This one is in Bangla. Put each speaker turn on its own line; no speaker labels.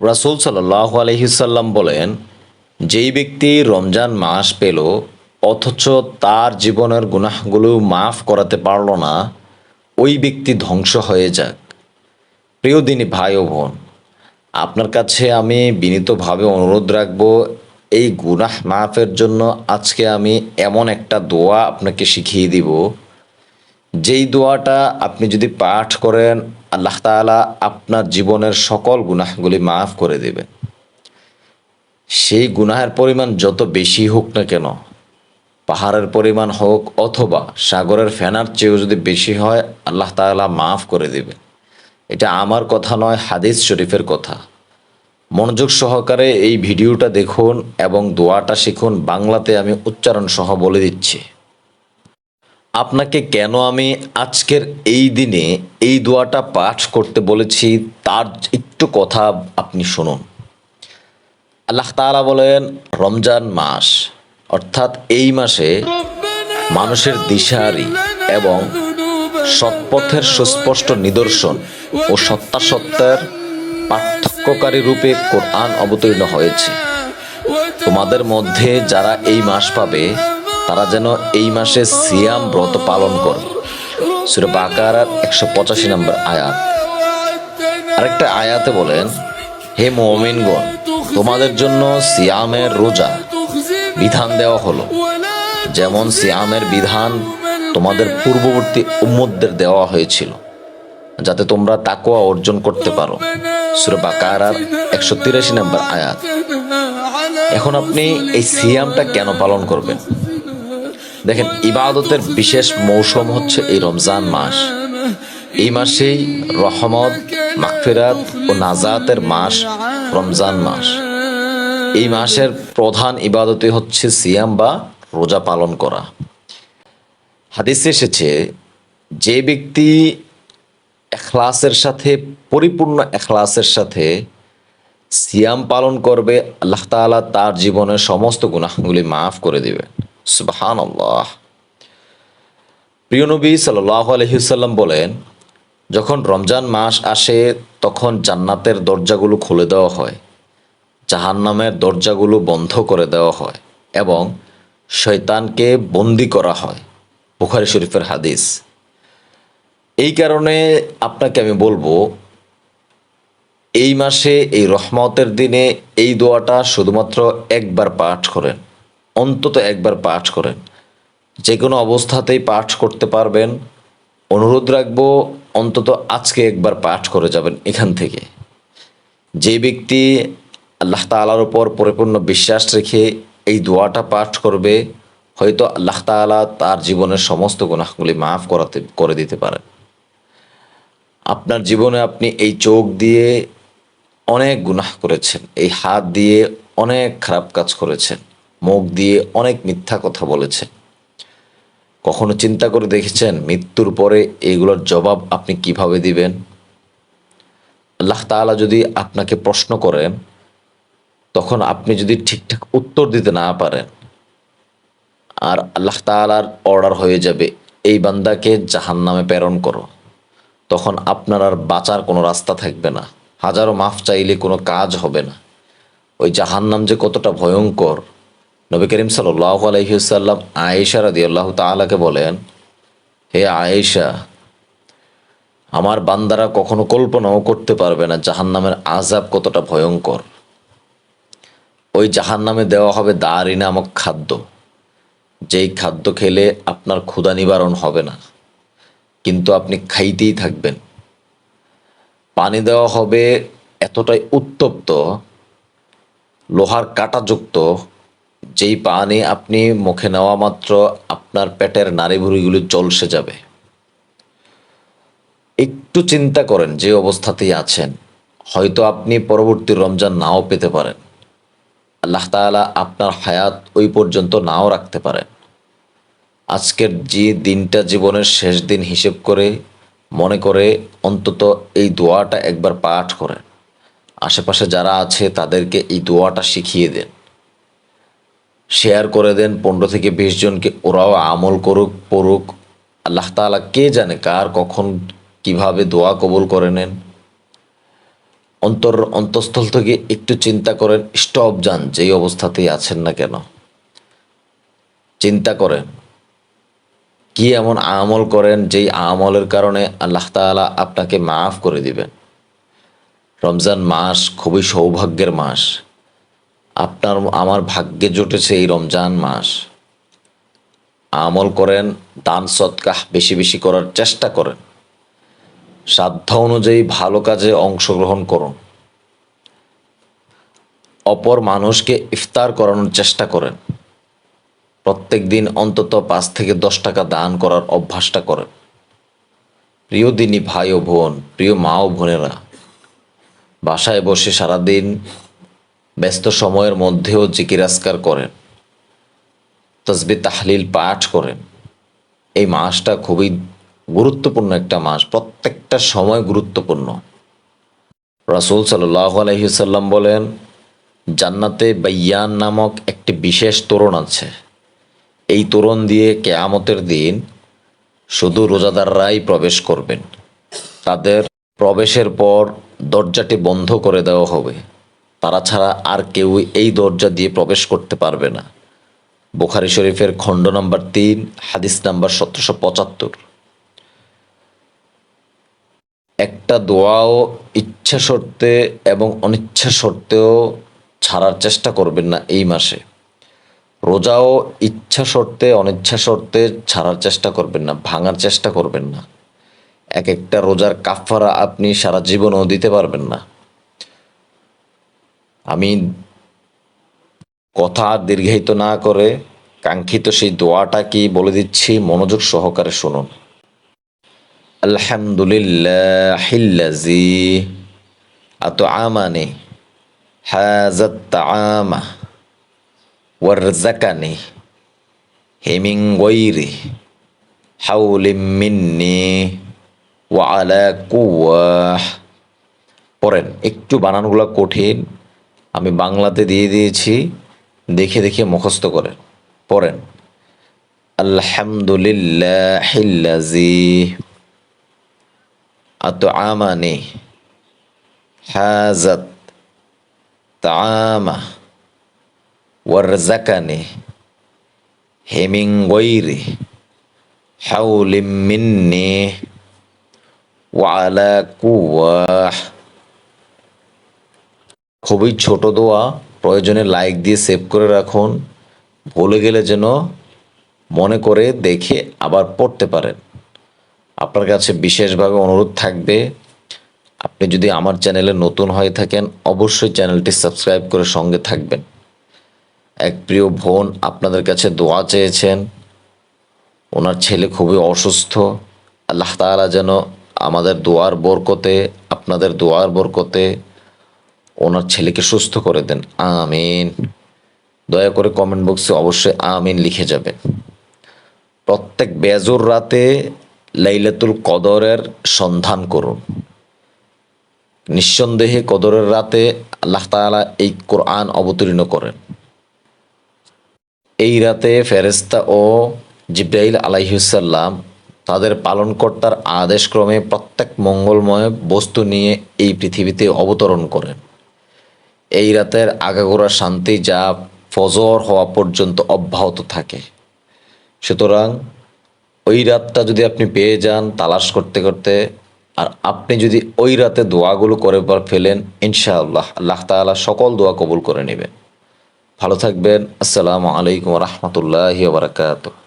রাসূল সাল্লাল্লাহু আলাইহি সাল্লাম বলেন, যেই ব্যক্তি রমজান মাস পেল অথচ তার জীবনের গুনাহগুলো মাফ করাতে পারল না, ওই ব্যক্তি ধ্বংস হয়ে যাক। প্রিয় দিনী ভাই ও বোন, আপনার কাছে আমি বিনীতভাবে অনুরোধ রাখব, এই গুনাহ মাফের জন্য আজকে আমি এমন একটা দোয়া আপনাকে শিখিয়ে দিব, যেই দোয়াটা আপনি যদি পাঠ করেন, আল্লাহ তাআলা আপনার জীবনের সকল গুনাহগুলি মাফ করে দেবেন। সেই গুনাহের পরিমাণ যত বেশি হোক না কেন, পাহাড়ের পরিমাণ হোক অথবা সাগরের ফেনার চেয়েও যদি বেশি হয়, আল্লাহ তাআলা মাফ করে দেবেন। এটা আমার কথা নয়, হাদিস শরীফের কথা। মনোযোগ সহকারে এই ভিডিওটা দেখুন এবং দোয়াটা শিখুন। বাংলাতে আমি উচ্চারণ সহ বলে দিচ্ছি। আপনাকে কেন আমি আজকের এই দিনে এই দোয়াটা পাঠ করতে বলেছি তার একটু কথা আপনি শুনুন। আল্লাহ তাআলা বলেন, রমজান মাস অর্থাৎ এই মাসে মানুষের দিশাহারি এবং সৎপথের সুস্পষ্ট নিদর্শন ও সত্যাসত্যের পার্থক্যকারী রূপে কোরআন অবতীর্ণ হয়েছে। তোমাদের মধ্যে যারা এই মাস পাবে তারা যেন এই মাসে সিয়াম ব্রত পালন করে। সূরা বাকারার 185 নম্বর আয়াত। আরেকটা আয়াতে বলেন, হে মুমিনগণ, তোমাদের জন্য সিয়ামের রোজা বিধান দেওয়া হলো, যেমন সিয়ামের বিধান তোমাদের পূর্ববর্তী উম্মতদের দেওয়া হয়েছিল, যাতে তোমরা তাকওয়া অর্জন করতে পারো। সূরা বাকারার 183 নম্বর আয়াত। এখন আপনি এই সিয়ামটা কেন পালন করবেন? দেখেন, ইবাদতের বিশেষ মৌসুম হচ্ছে এই রমজান মাস। এই মাসেই রহমত, মাগফিরাত ও নাজাতের মাস রমজান মাস। এই মাসের প্রধান ইবাদতই হচ্ছে সিয়াম বা রোজা পালন করা। হাদিসে এসেছে, যে ব্যক্তি ইখলাসের সাথে, পরিপূর্ণ ইখলাসের সাথে সিয়াম পালন করবে, আল্লাহ তাআলা তার জীবনের সমস্ত গুনাহগুলি মাফ করে দিবেন। সুবহানাল্লাহ। প্রিয় নবী সাল্লাল্লাহু আলাইহি ওয়াসাল্লাম বলেন, যখন রমজান মাস আসে তখন জান্নাতের দরজাগুলো খুলে দেওয়া হয়, জাহান্নামের দরজাগুলো বন্ধ করে দেওয়া হয় এবং শয়তানকে বন্দী করা হয়। বুখারী শরীফের হাদিস। এই কারণে আপনাকে আমি বলবো, এই মাসে এই রহমতের দিনে এই দোয়াটা শুধুমাত্র একবার পাঠ করেন, অন্তত একবার পাঠ করেন। যে কোনো অবস্থাতেই পাঠ করতে পারবেন। অনুরোধ রাখবো, অন্তত আজকে একবার পাঠ করে যাবেন এখান থেকে। যে ব্যক্তি আল্লাহ তাআলার উপর পরিপূর্ণ বিশ্বাস রেখে এই দোয়াটা পাঠ করবে, হয়তো আল্লাহ তাআলা তার জীবনের সমস্ত গুনাহগুলি মাফ করে দিতে পারেন। আপনার জীবনে আপনি এই চোখ দিয়ে অনেক গুনাহ করেছেন, এই হাত দিয়ে অনেক খারাপ কাজ করেছেন, মুখ দিয়ে অনেক মিথ্যা কথা বলেছেন। কখনো চিন্তা করে দেখেছেন মৃত্যুর পরে এইগুলোর জবাব আপনি কিভাবে দিবেন? আল্লাহ তাআলা যদি আপনাকে প্রশ্ন করেন, তখন আপনি যদি ঠিকঠাক উত্তর দিতে না পারেন, আর আল্লাহ তাআলার অর্ডার হয়ে যাবে, এই বান্দাকে জাহান্নামে প্রেরণ করো, তখন আপনার আর বাঁচার কোনো রাস্তা থাকবে না। হাজারো মাফ চাইলে কোনো কাজ হবে না। ওই জাহান্নাম যে কতটা ভয়ঙ্কর, নবী করিম সাল্লাল্লাহু আলাইহি ওয়াসাল্লাম আয়েশা রাদিয়াল্লাহু তাআলাকে বলেন, হে আয়েশা, আমার বান্দারা কখনো কল্পনাও করতে পারবে না জাহান্নামের আযাব কতটা ভয়ঙ্কর। ওই জাহান্নামে দেওয়া হবে দারি নামক খাদ্য, যেই খাদ্য খেলে আপনার ক্ষুধা নিবারণ হবে না, কিন্তু আপনি খাইতেই থাকবেন। পানি দেওয়া হবে এতটাই উত্তপ্ত, লোহার কাঁটাযুক্ত, যেই পানি আপনি মুখে নেওয়া মাত্র আপনার পেটের নাড়িভুড়িগুলো ঝলসে যাবে। একটু চিন্তা করেন, যে অবস্থাতেই আছেন, হয়তো আপনি পরবর্তী রমজান নাও পেতে পারেন। আল্লাহ তাআলা আপনার হায়াত ওই পর্যন্ত নাও রাখতে পারেন। আজকের যে দিনটা জীবনের শেষ দিন হিসেব করে মনে করে অন্তত এই দোয়াটা একবার পাঠ করেন। আশেপাশে যারা আছে তাদেরকে এই দোয়াটা শিখিয়ে দেন, শেয়ার করে দেন 15 থেকে 20 জনকে, ওরাও আমল করুক, পড়ুক। আল্লাহ তাআলা কে জানে কার কখন কিভাবে দোয়া কবুল করে নেন। অন্তঃস্থল থেকে একটু চিন্তা করেন, স্টপ যান, যেই অবস্থাতেই আছেন না কেন চিন্তা করেন কি এমন আমল করেন যেই আমলের কারণে আল্লাহ তাআলা আপনাকে মাফ করে দিবেন। রমজান মাস খুবই সৌভাগ্যের মাস। আপনার আমার ভাগ্যে জুটেছে এই রমজান মাস। আমল করেন, দান সদকাহ বেশি বেশি করার চেষ্টা করেন, সাধ্য অনুযায়ী ভালো কাজে অংশগ্রহণ করুন, অপর মানুষকে ইফতার করানোর চেষ্টা করেন, প্রত্যেক দিন অন্তত 5 থেকে 10 টাকা দান করার অভ্যাসটা করেন। প্রিয় দিনী ভাই ও বোন, প্রিয় মা ও বোনেরা, বাসায় বসে সারাদিন ব্যস্ত সময়ের মধ্যেও জিকির আজকার করেন, তসবিহ তাহলিল পাঠ করেন। এই মাসটা খুবই গুরুত্বপূর্ণ একটা মাস, প্রত্যেকটা সময় গুরুত্বপূর্ণ। রাসূল সাল্লাল্লাহু আলাইহি ওয়াসাল্লাম বলেন, জান্নাতে বাইয়ান নামক একটি বিশেষ তোরণ আছে। এই তোরণ দিয়ে কিয়ামতের দিন শুধু রোজাদাররাই প্রবেশ করবেন। তাদের প্রবেশের পর দরজাটি বন্ধ করে দেওয়া হবে, তারা ছাড়া আর কেউ এই দরজা দিয়ে প্রবেশ করতে পারবে না। বুখারী শরীফের খণ্ড নম্বর 3, হাদিস নাম্বার 1775। একটা দোয়াও ইচ্ছা শর্তে এবং অনিচ্ছা শর্তেও ছাড়ার চেষ্টা করবেন না এই মাসে। রোজাও ইচ্ছা শর্তে অনিচ্ছা শর্তে ছাড়ার চেষ্টা করবেন না, ভাঙার চেষ্টা করবেন না। এক একটা রোজার কাফারা আপনি সারা জীবনও দিতে পারবেন না। আমি কথা আর দীর্ঘায়িত না করে কাঙ্ক্ষিত সেই দোয়াটা কি বলে দিচ্ছি, মনোযোগ সহকারে শুনুন। আলহামদুলিল্লাহিল্লাযী আত'আমানি হাযাত তা'আমা ওয়ারযাকানি মিন গায়রি হাওলিন মিন্নি ওয়া আলা কুওয়াহ। পড়েন, একটু বানানগুলো কঠিন, আমি বাংলাতে দিয়ে দিয়েছি, দেখে দেখে মুখস্থ করেন। পড়েন, আলহামদুলিল্লাহিল্লাযী আত'আমানি হাযাত তা'আমা ওয়ারযাকানি মিন গায়রি হাওলিন মিন্নি ওয়া আলা কুওয়াহ। খুবই ছোট দোয়া, প্রয়োজনে লাইক দিয়ে সেভ করে রাখুন, ভুলে গেলে যেন মনে করে দেখে আবার পড়তে পারেন। আপনার কাছে বিশেষভাবে অনুরোধ থাকবে, আপনি যদি আমার চ্যানেলে নতুন হয়ে থাকেন অবশ্যই চ্যানেলটি সাবস্ক্রাইব করে সঙ্গে থাকবেন। এক প্রিয় বোন আপনাদের কাছে দোয়া চেয়েছেন, ওনার ছেলে খুবই অসুস্থ। আল্লাহ তাআলা যেন আমাদের দোয়ার বরকতে, আপনাদের দোয়ার বরকতে ওনার ছেলেকে সুস্থ করে দেন, আমিন। দয়া করে কমেন্ট বক্সে অবশ্যই আমিন লিখে যাবেন। প্রত্যেক বেজোর রাতে লাইলাতুল কদরের সন্ধান করুন। নিঃসন্দেহে কদরের রাতে আল্লাহ তাআলা এই কোরআন অবতীর্ণ করেন। এই রাতে ফেরেশতা ও জিবরাইল আলাইহিসসালাম তাদের পালনকর্তার আদেশক্রমে প্রত্যেক মঙ্গলময় বস্তু নিয়ে এই পৃথিবীতে অবতরণ করেন। এই রাতের আগাগোড়া শান্তি যা ফজর হওয়া পর্যন্ত অব্যাহত থাকে। সুতরাং ওই রাতটা যদি আপনি পেয়ে যান তালাশ করতে করতে, আর আপনি যদি ওই রাতে দোয়াগুলো করে ফেলেন, ইনশাআল্লাহ আল্লাহ তাআলা সকল দোয়া কবুল করে নেবেন। ভালো থাকবেন। আসসালামু আলাইকুম ওয়া রাহমাতুল্লাহি ওয়া বারাকাতুহু।